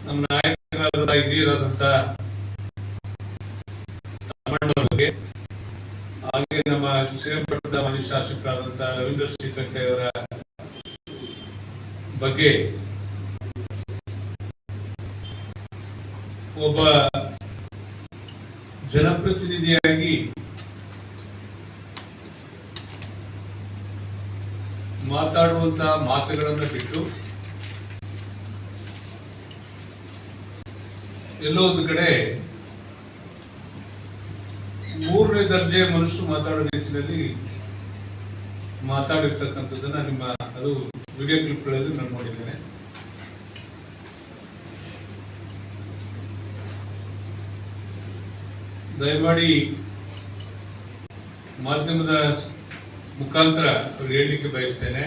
ನಮ್ಮ ನಾಯಕರಾದ ಹಿರಿಯರಾದಂತ ತಮ್ಮಣ್ಣವರಿಗೆ, ಹಾಗೆ ನಮ್ಮ ಶ್ರೀರಂಗಪಟ್ಟಣದ ಮಾಜಿ ಶಾಸಕರಾದಂತಹ ರವೀಂದ್ರ ಶ್ರೀಕಂಠೆ ಅವರ ಬಗ್ಗೆ ಒಬ್ಬ ಜನಪ್ರತಿನಿಧಿಯಾಗಿ ಮಾತಾಡುವಂತಹ ಮಾತುಗಳನ್ನು ಬಿಟ್ಟು ಎಲ್ಲೋ ಒಂದು ಕಡೆ ಮೂರನೇ ದರ್ಜೆ ಮನುಷ್ಯರು ಮಾತಾಡೋ ರೀತಿಯಲ್ಲಿ ಮಾತಾಡಿರ್ತಕ್ಕಂಥದ್ದನ್ನ ನಿಮ್ಮ ಅದು ವಿಡಿಯೋ ಕ್ಲಿಪ್ಗಳಲ್ಲಿ ನಾನು ನೋಡಿದ್ದೇನೆ. ದಯಮಾಡಿ ಮಾಧ್ಯಮದ ಮುಖಾಂತರ ಅವರು ಹೇಳಲಿಕ್ಕೆ ಬಯಸ್ತೇನೆ,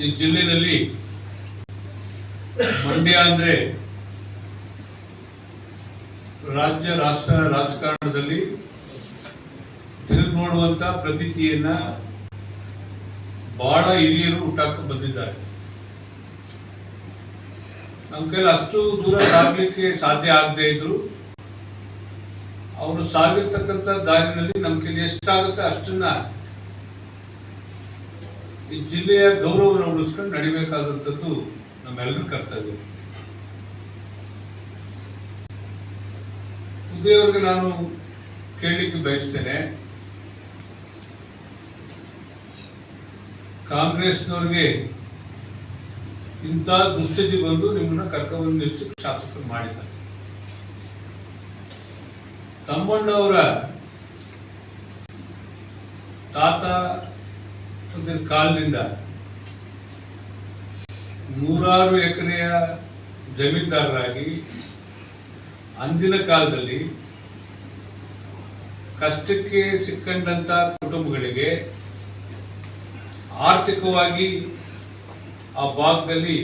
ಈ ಜಿಲ್ಲೆಯಲ್ಲಿ ಮಂಡ್ಯ ಅಂದ್ರೆ ರಾಜ್ಯ ರಾಷ್ಟ್ರ ರಾಜಕಾರಣದಲ್ಲಿ ತಿರುಗಿ ನೋಡುವಂತ ಪ್ರತೀತಿಯನ್ನ ಬಹಳ ಹಿರಿಯರು ಹುಟ್ಟಾಕ ಬಂದಿದ್ದಾರೆ. ನಮ್ಮ ಕೈಲಿ ಅಷ್ಟು ದೂರ ಸಾಗಲಿಕ್ಕೆ ಸಾಧ್ಯ ಆಗದೆ ಇದ್ರು ಅವರು ಸಾಗಿರ್ತಕ್ಕಂಥ ದಾರಿನಲ್ಲಿ ನಮ್ಮ ಕೈಲಿ ಎಷ್ಟಾಗುತ್ತೆ ಅಷ್ಟನ್ನ ಈ ಜಿಲ್ಲೆಯ ಗೌರವವನ್ನು ಉಳಿಸ್ಕೊಂಡು ನಡಿಬೇಕಾದಂಥದ್ದು ನಮ್ಮೆಲ್ಲರ ಕರ್ತವ್ಯ. ಉದಯವ್ರಿಗೆ ನಾನು ಕೇಳಲಿಕ್ಕೆ ಬಯಸ್ತೇನೆ, ಕಾಂಗ್ರೆಸ್ನವ್ರಿಗೆ ಇಂಥ ದುಸ್ಥಿತಿ ಬಂದು ನಿಮ್ಮನ್ನ ಕರ್ಕೊಂಡು ನಿಲ್ಲಿಸಿ ಶಾಸಕರು ಮಾಡಿದ್ದಾರೆ. ತಮ್ಮಣ್ಣವರ ತಾತ ಕಾಲದಿಂದ 100 ಎಕರೆಯ ಜಮೀನ್ದಾರರಾಗಿ ಅಂದಿನ ಕಾಲದಲ್ಲಿ ಕಷ್ಟಕ್ಕೆ ಸಿಕ್ಕಂಡಂತ ಕುಟುಂಬಗಳಿಗೆ ಆರ್ಥಿಕವಾಗಿ ಆ ಭಾಗದಲ್ಲಿ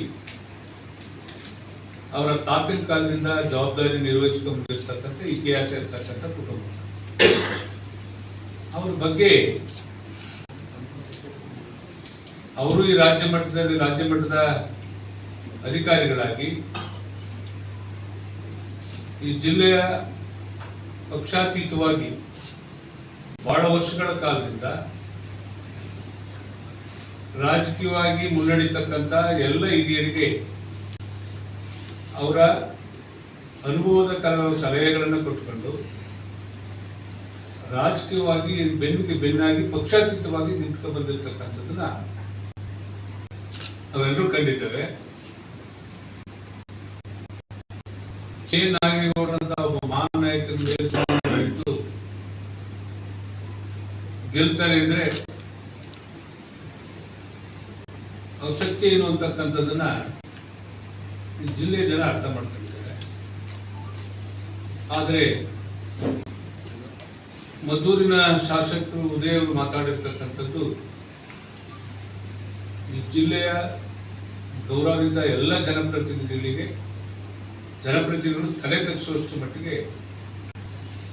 ಅವರ ತಾತನ ಕಾಲದಿಂದ ಜವಾಬ್ದಾರಿ ನಿರ್ವಹಿಸಿಕೊಂಡಿರ್ತಕ್ಕಂಥ ಇತಿಹಾಸ ಇರ್ತಕ್ಕಂಥ ಕುಟುಂಬ. ಅವ್ರ ಬಗ್ಗೆ ಅವರು ಈ ರಾಜ್ಯ ಮಟ್ಟದ ಅಧಿಕಾರಿಗಳಾಗಿ ಈ ಜಿಲ್ಲೆಯ ಪಕ್ಷಾತೀತವಾಗಿ ಬಹಳ ವರ್ಷಗಳ ಕಾಲದಿಂದ ರಾಜಕೀಯವಾಗಿ ಮುನ್ನಡೆಯತಕ್ಕಂಥ ಎಲ್ಲ ಹಿರಿಯರಿಗೆ ಅವರ ಅನುಭವದ ಕೆಲವು ಸಲಹೆಗಳನ್ನು ಕೊಟ್ಟುಕೊಂಡು ರಾಜಕೀಯವಾಗಿ ಬೆನ್ನಿಗೆ ಬೆನ್ನಾಗಿ ಪಕ್ಷಾತೀತವಾಗಿ ನಿಂತ್ಕೊಂಡು ಬಂದಿರತಕ್ಕಂಥದ್ದನ್ನ ನಾವೆಲ್ಲರೂ ಕಂಡಿದ್ದೇವೆ. ಕೆ ನಾಗೇಗೌಡರಂತ ಒಬ್ಬ ಮಹಾನ್ ನಾಯಕರ ಮೇಲೆ ಗೆಲ್ತಾರೆ ಅಂದ್ರೆ ಅವ್ರ ಶಕ್ತಿ ಏನು ಅಂತಕ್ಕಂಥದ್ದನ್ನ ಈ ಜಿಲ್ಲೆಯ ಜನ ಅರ್ಥ ಮಾಡ್ಕೊಂಡಿದ್ದಾರೆ. ಆದರೆ ಮದ್ದೂರಿನ ಶಾಸಕರು ಉದಯ ಅವರು ಮಾತಾಡಿರ್ತಕ್ಕಂಥದ್ದು ಈ ಜಿಲ್ಲೆಯ ಗೌರವಿತ ಎಲ್ಲ ಜನಪ್ರತಿನಿಧಿಗಳು ತಲೆ ತಗ್ಗಿಸುವಷ್ಟು ಮಟ್ಟಿಗೆ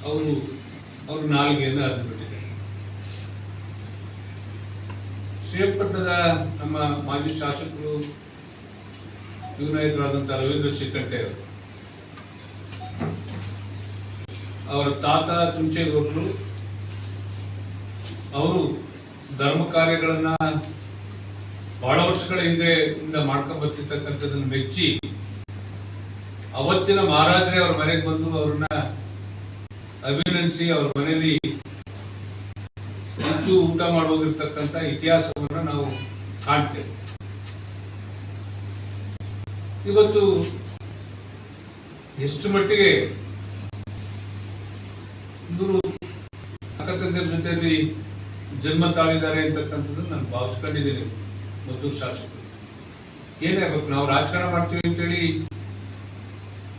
ಅವರು ನಾಲಿಗೆಯನ್ನು ಅರಿದು ಬಿಟ್ಟಿದ್ದಾರೆ. ಶ್ರೀರಂಗಪಟ್ಟಣದ ನಮ್ಮ ಮಾಜಿ ಶಾಸಕರು ಯುವ ನಾಯಕರಾದಂತಹ ರವೀಂದ್ರ ಶ್ರೀಕಂಠೆ ಅವರ ತಾತ ಚುಂಚೇಗೌಡರು ಅವರು ಧರ್ಮ ಕಾರ್ಯಗಳನ್ನ ಬಹಳ ವರ್ಷಗಳ ಹಿಂದೆ ಮಾಡ್ಕೊಂಡು ಬರ್ತಿರ್ತಕ್ಕಂಥದ್ದನ್ನು ಮೆಚ್ಚಿ ಅವತ್ತಿನ ಮಹಾರಾಜರೇ ಅವ್ರ ಮನೆಗೆ ಬಂದು ಅವ್ರನ್ನ ಅಭಿನಂದಿಸಿ ಅವ್ರ ಮನೆಯಲ್ಲಿ ಊಟ ಮಾಡೋಗಿರ್ತಕ್ಕಂಥ ಇತಿಹಾಸವನ್ನ ನಾವು ಕಾಣ್ತೇವೆ. ಇವತ್ತು ಎಷ್ಟು ಮಟ್ಟಿಗೆ ಇವರು ಅಕ್ಕ ತಂದೆಯ ಜೊತೆಯಲ್ಲಿ ಜನ್ಮ ತಾಳಿದ್ದಾರೆ ಅಂತಕ್ಕಂಥದ್ದು ನಾನು ಭಾವಿಸ್ಕೊಂಡಿದ್ದೀನಿ. ಮದ್ದೂರು ಶಾಸಕರು ಏನಾಗಬೇಕು, ನಾವು ರಾಜಕಾರಣ ಮಾಡ್ತೀವಿ ಅಂತೇಳಿ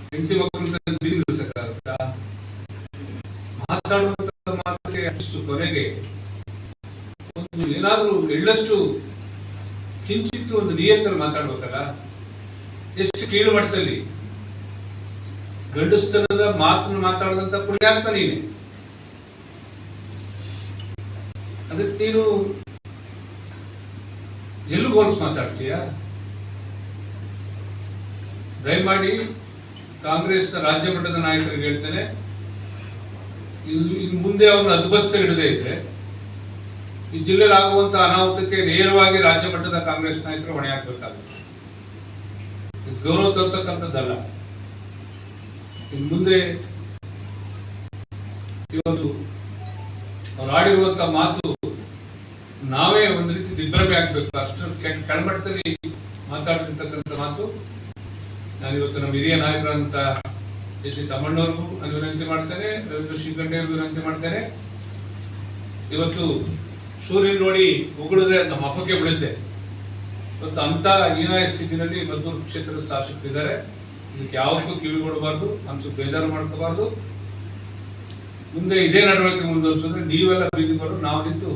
ಹೆಂಡತಿ ಮಕ್ಕಳು ನಿಲ್ಲಿಸಕ್ಕಾಗುತ್ತಾ? ಮಾತಾಡುವಂತ ಮಾತಿಗೆ ಅಷ್ಟು ಕೊನೆಗೆ ಒಂದು ಏನಾದ್ರೂ ಎಳ್ಳಷ್ಟು ಕಿಂಚಿತ್ತು ಒಂದು ನಿಯಂತ್ರಣ ಮಾತಾಡ್ಬೇಕಲ್ಲ. ಎಷ್ಟು ಕೀಳು ಮಟ್ಟದಲ್ಲಿ ಗಂಡಸ್ತನದ ಮಾತನ್ನು ಮಾತಾಡದಂತ ಪುಣ್ಯಾತ್ಮ ನೀನೆ. ಅದಕ್ಕೆ ನೀನು ಎಲ್ಲೂ ಹೋಲ್ಸ್ ಮಾತಾಡ್ತೀಯ? ದಯಮಾಡಿ ಕಾಂಗ್ರೆಸ್ ರಾಜ್ಯ ಮಟ್ಟದ ನಾಯಕರಿಗೆ ಹೇಳ್ತೇನೆ, ಇನ್ನು ಮುಂದೆ ಅವ್ರನ್ನ ಅದ್ಬಸ್ತ ಹಿಡದೇ ಇದ್ರೆ ಈ ಜಿಲ್ಲೆಯಲ್ಲಿ ಆಗುವಂತ ಅನಾಹುತಕ್ಕೆ ನೇರವಾಗಿ ರಾಜ್ಯ ಮಟ್ಟದ ಕಾಂಗ್ರೆಸ್ ನಾಯಕರು ಹೊಣೆ ಹಾಕಬೇಕಾಗುತ್ತೆ. ಗೌರವ ತರ್ತಕ್ಕಂಥದ್ದಲ್ಲ. ಇನ್ನು ಮುಂದೆ ಇವತ್ತು ಅವ್ರು ಆಡಿರುವಂತ ಮಾತು ನಾವೇ ಒಂದು ರೀತಿ ದಿಗ್ಭ್ರಮೆ ಆಗ್ಬೇಕು. ಅಷ್ಟು ಕೆಳಮಟ್ಟದಲ್ಲಿ ಮಾತಾಡಿರ್ತಕ್ಕಂಥ ಮಾತು. ನಾನಿವತ್ತು ನಮ್ಮ ಹಿರಿಯ ನಾಯಕರಂತ ಎಸ್ ಸಿ ತಮ್ಮಣ್ಣವ್ರಿಗೂ ನಾನು ವಿನಂತಿ ಮಾಡ್ತೇನೆ, ರವೀಂದ್ರ ಶ್ರೀಕಂಠಯ್ಯವ್ರಿಗೂ ವಿನಂತಿ ಮಾಡ್ತೇನೆ. ಇವತ್ತು ಸೂರ್ಯನ ನೋಡಿ ಉಗುಳಿದ್ರೆ ನಮ್ಮ ಅಪ್ಪಕ್ಕೆ ಬೀಳುತ್ತೆ. ಇವತ್ತು ಅಂತ ಹೀನಾಯ ಸ್ಥಿತಿನಲ್ಲಿ ಮದ್ದೂರು ಕ್ಷೇತ್ರದ ಶಾಸಕರಿದ್ದಾರೆ. ಇದಕ್ಕೆ ಯಾವುದಕ್ಕೂ ಕಿವಿ ಕೊಡಬಾರ್ದು, ಮನಸ್ಸು ಬೇಜಾರು ಮಾಡ್ಕೋಬಾರ್ದು. ಮುಂದೆ ಇದೇ ನಡವಳಿಕೆ ಮುಂದುವರಿಸಿದ್ರೆ ನೀವೆಲ್ಲ ಬೀದಿ ಬರೋ ನಾವು ನಿಂತು